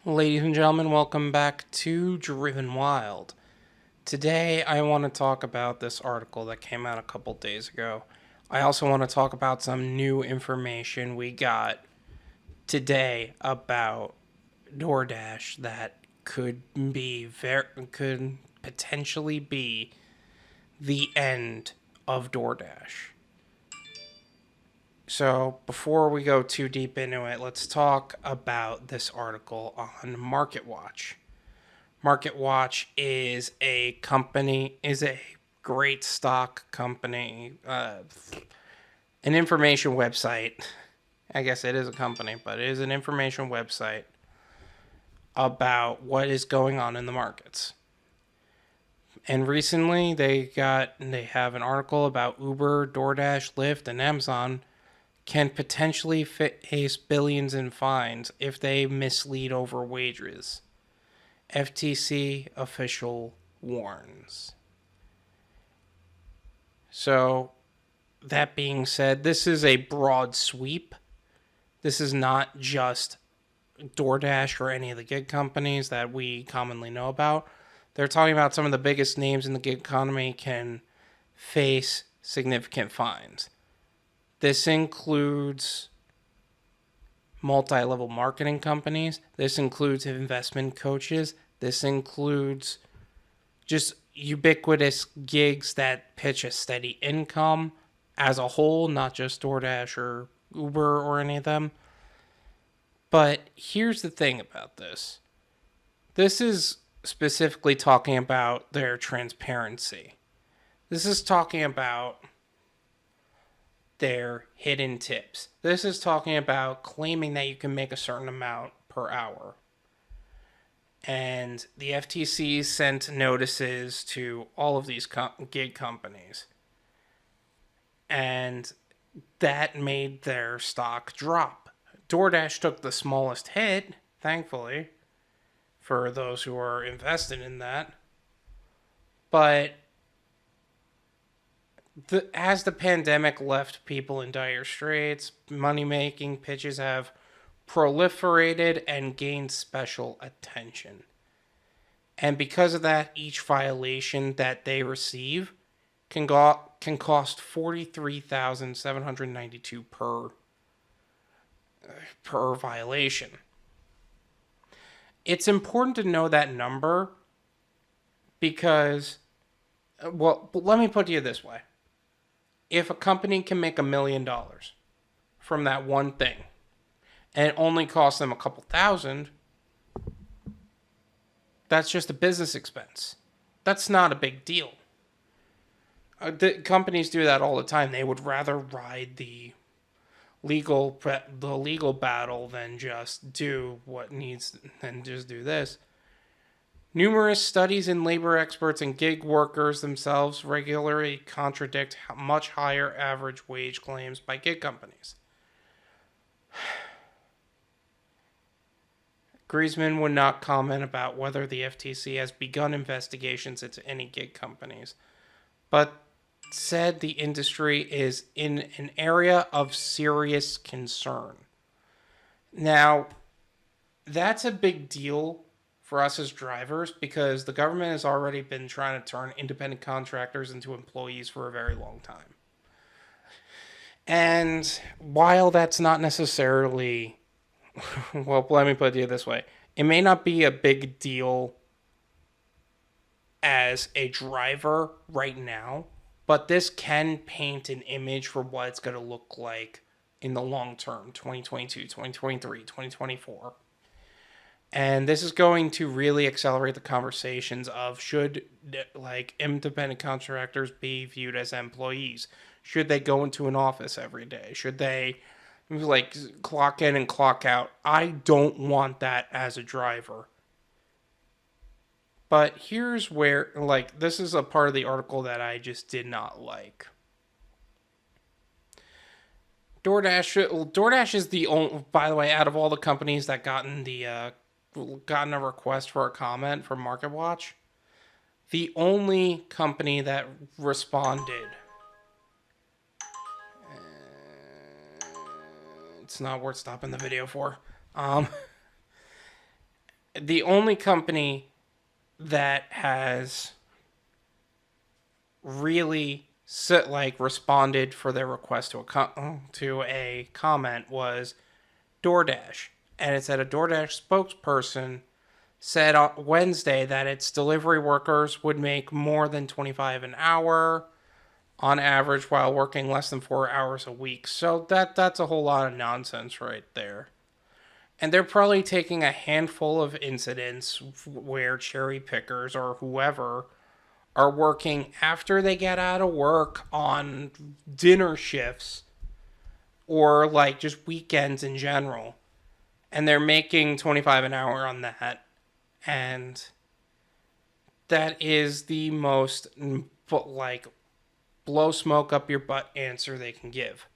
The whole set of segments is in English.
Ladies and gentlemen, welcome back to Driven Wild. Today, I want to talk about this article that came out a couple days ago. I also want to talk about some new information we got today about Doordash that could potentially be the end of Doordash. So, before we go too deep into it, let's talk about this article on MarketWatch. MarketWatch is a great stock company, an information website. I guess it is a company, but it is an information website about what is going on in the markets. And recently they have an article about Uber, DoorDash, Lyft, and Amazon can potentially face billions in fines if they mislead over wages. FTC official warns. So, that being said, this is a broad sweep. This is not just DoorDash or any of the gig companies that we commonly know about. They're talking about some of the biggest names in the gig economy can face significant fines. This includes multi-level marketing companies. This includes investment coaches. This includes just ubiquitous gigs that pitch a steady income as a whole, not just DoorDash or Uber or any of them. But here's the thing about this. This is specifically talking about their transparency. This is talking about their hidden tips. This is talking about claiming that you can make a certain amount per hour. And the FTC sent notices to all of these gig companies. And that made their stock drop. DoorDash took the smallest hit, thankfully, for those who are invested in that. But as the pandemic left people in dire straits, money-making pitches have proliferated and gained special attention. And because of that, each violation that they receive can cost $43,792 per violation. It's important to know that number because, well, let me put it to you this way. If a company can make $1 million from that one thing, and it only costs them a couple thousand, that's just a business expense. That's not a big deal. The companies do that all the time. They would rather ride the legal battle than just do this. Numerous studies in labor experts and gig workers themselves regularly contradict much higher average wage claims by gig companies. Griezmann would not comment about whether the FTC has begun investigations into any gig companies, but said the industry is in an area of serious concern. Now, that's a big deal for us as drivers because the government has already been trying to turn independent contractors into employees for a very long time. And while that's not necessarily, well, let me put it to you this way. It may not be a big deal as a driver right now, but this can paint an image for what it's going to look like in the long term, 2022, 2023, 2024. And this is going to really accelerate the conversations of should independent contractors be viewed as employees? Should they go into an office every day? Should they clock in and clock out? I don't want that as a driver. But here's where, this is a part of the article that I just did not like. DoorDash is the only, by the way, out of all the companies that gotten a request for a comment from MarketWatch, the only company that responded. It's not worth stopping the video for. the only company that has really responded for their request to a comment was DoorDash, and it said a DoorDash spokesperson said on Wednesday that its delivery workers would make more than 25 an hour on average while working less than 4 hours a week. So that's a whole lot of nonsense right there. And they're probably taking a handful of incidents where cherry pickers or whoever are working after they get out of work on dinner shifts or like just weekends in general. And they're making 25 an hour on that. And that is the most like blow smoke up your butt answer they can give.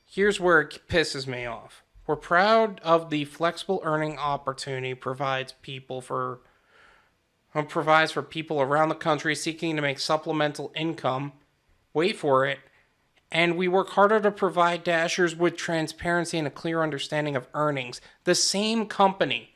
Here's where it pisses me off. We're proud of the flexible earning opportunity provides for people around the country seeking to make supplemental income. Wait for it. And we work harder to provide Dashers with transparency and a clear understanding of earnings. The same company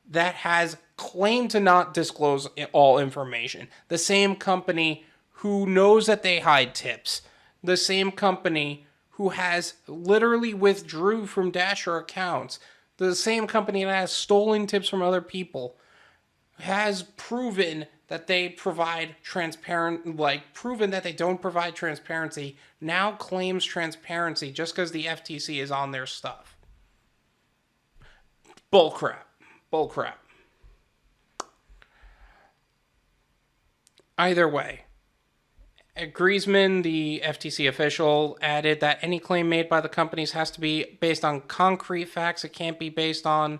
that has claimed to not disclose all information. The same company who knows that they hide tips. The same company who has literally withdrew from Dasher accounts. The same company that has stolen tips from other people has proven that they provide proven that they don't provide transparency, now claims transparency just because the FTC is on their stuff. Bullcrap. Either way, Griezmann, the FTC official, added that any claim made by the companies has to be based on concrete facts. It can't be based on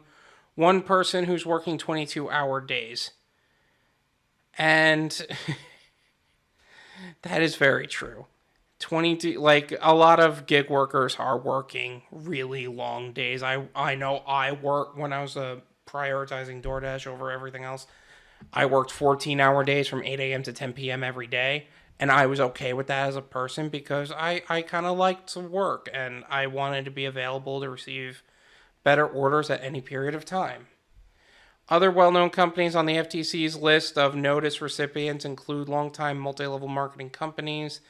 one person who's working 22-hour days. And that is very true. 22, a lot of gig workers are working really long days. I know I work when I was prioritizing DoorDash over everything else. I worked 14-hour days from 8 a.m. to 10 p.m. every day. And I was okay with that as a person because I kind of liked to work and I wanted to be available to receive better orders at any period of time. Other well-known companies on the FTC's list of notice recipients include long-time multi-level marketing companies,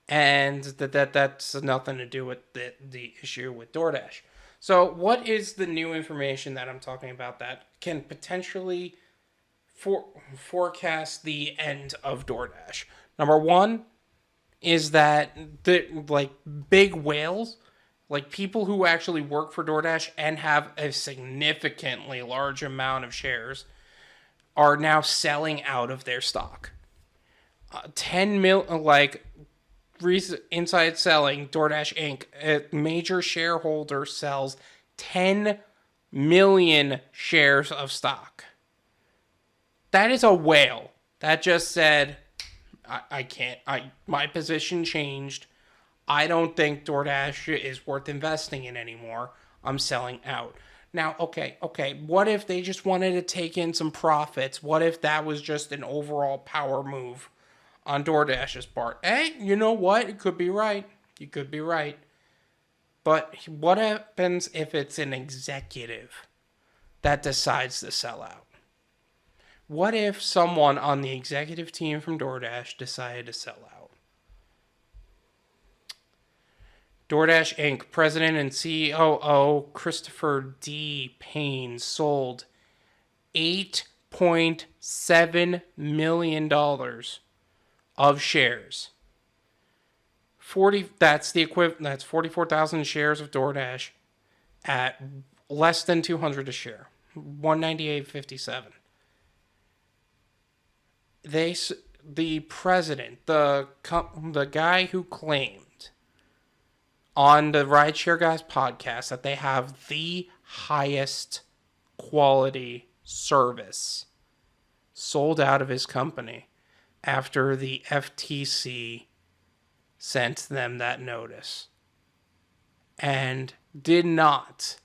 and that's nothing to do with the issue with DoorDash. So what is the new information that I'm talking about that can potentially forecast the end of DoorDash? Number one is that big whales, like people who actually work for DoorDash and have a significantly large amount of shares, are now selling out of their stock. 10 mil, inside selling, DoorDash Inc., a major shareholder sells 10 million shares of stock. That is a whale. That just said, I can't, my position changed. I don't think DoorDash is worth investing in anymore. I'm selling out. Now, okay, what if they just wanted to take in some profits? What if that was just an overall power move on DoorDash's part? Hey, you know what? It could be right. You could be right. But what happens if it's an executive that decides to sell out? What if someone on the executive team from DoorDash decided to sell out? DoorDash Inc. President and COO Christopher D. Payne sold $8.7 million of shares. That's the equivalent. That's 44,000 shares of DoorDash at less than 200 a share, 198.57. The president, the guy who claimed on the Rideshare Guys podcast that they have the highest quality service, sold out of his company after the FTC sent them that notice and did not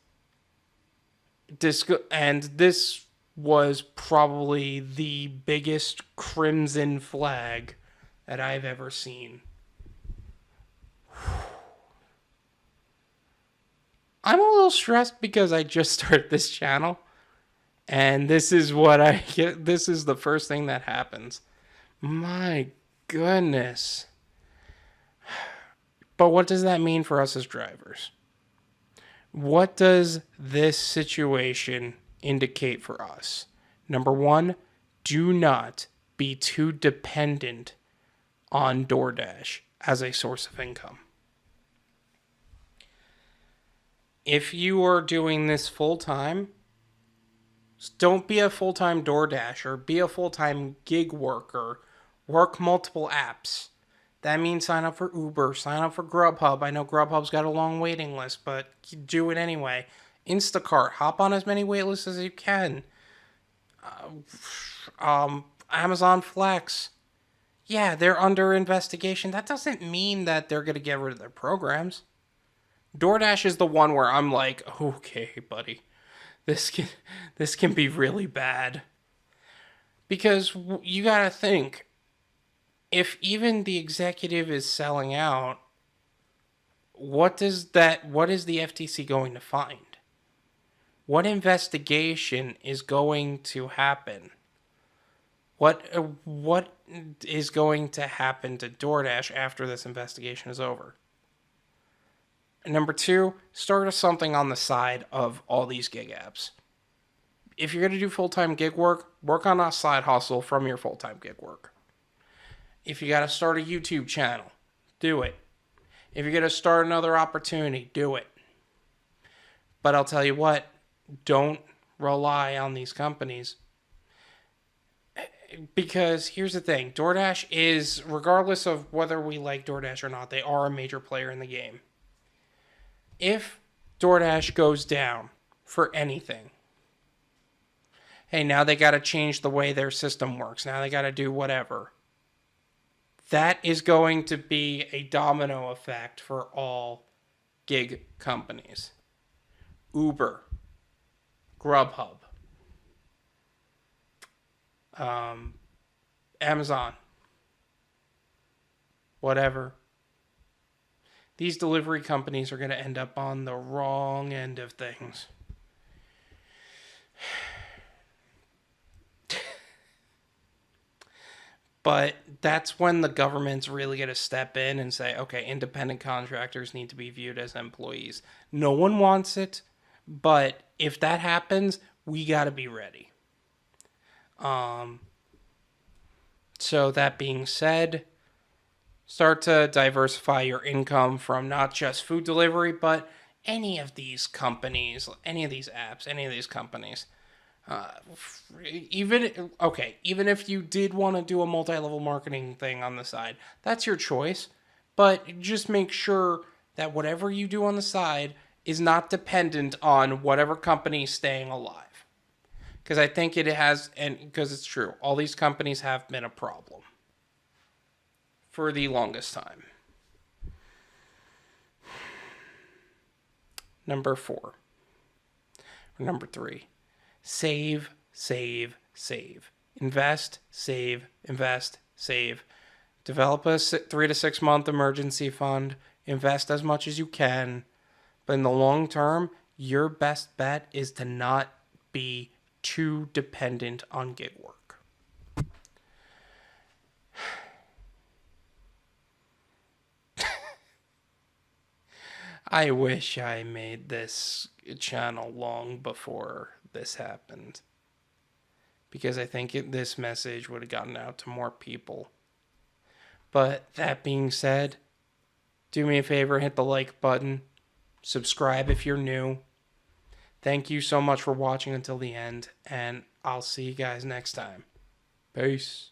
and this was probably the biggest crimson flag that I've ever seen. I'm a little stressed because I just started this channel And this is what I get. This is the first thing that happens. My goodness. But what does that mean for us as drivers? What does this situation indicate for us? Number one, do not be too dependent on Doordash as a source of income. If you are doing this full time, don't be a full time Doordasher, be a full time gig worker, work multiple apps. That means sign up for Uber, sign up for Grubhub. I know Grubhub's got a long waiting list, but do it anyway. Instacart, hop on as many wait lists as you can. Amazon Flex. Yeah, they're under investigation. That doesn't mean that they're going to get rid of their programs. DoorDash is the one where I'm like, okay, buddy, this can be really bad. Because you got to think, if even the executive is selling out, what is the FTC going to find? What investigation is going to happen? What is going to happen to DoorDash after this investigation is over? And number two, start something on the side of all these gig apps. If you're going to do full-time gig work, work on a side hustle from your full-time gig work. If you got to start a YouTube channel, do it. If you're going to start another opportunity, do it. But I'll tell you what, don't rely on these companies. Because here's the thing, DoorDash is, regardless of whether we like DoorDash or not, they are a major player in the game. If DoorDash goes down for anything, hey, now they got to change the way their system works. Now they got to do whatever. That is going to be a domino effect for all gig companies. Uber, Grubhub, Amazon, whatever. These delivery companies are going to end up on the wrong end of things. But that's when the government's really going to step in and say, okay, independent contractors need to be viewed as employees. No one wants it, but if that happens, we got to be ready. So that being said, start to diversify your income from not just food delivery, but any of these companies, any of these apps, any of these companies. Even if you did want to do a multi-level marketing thing on the side, that's your choice. But just make sure that whatever you do on the side is not dependent on whatever company is staying alive. Because I think it has, and because it's true, all these companies have been a problem for the longest time. Number 4. Or number 3. Save, save, save. Invest, save, invest, save. Develop a 3 to 6 month emergency fund. Invest as much as you can. But in the long term, your best bet is to not be too dependent on gig work. I wish I made this channel long before this happened, because I think this message would have gotten out to more people. But that being said, do me a favor, hit the like button, subscribe if you're new. Thank you so much for watching until the end, and I'll see you guys next time. Peace.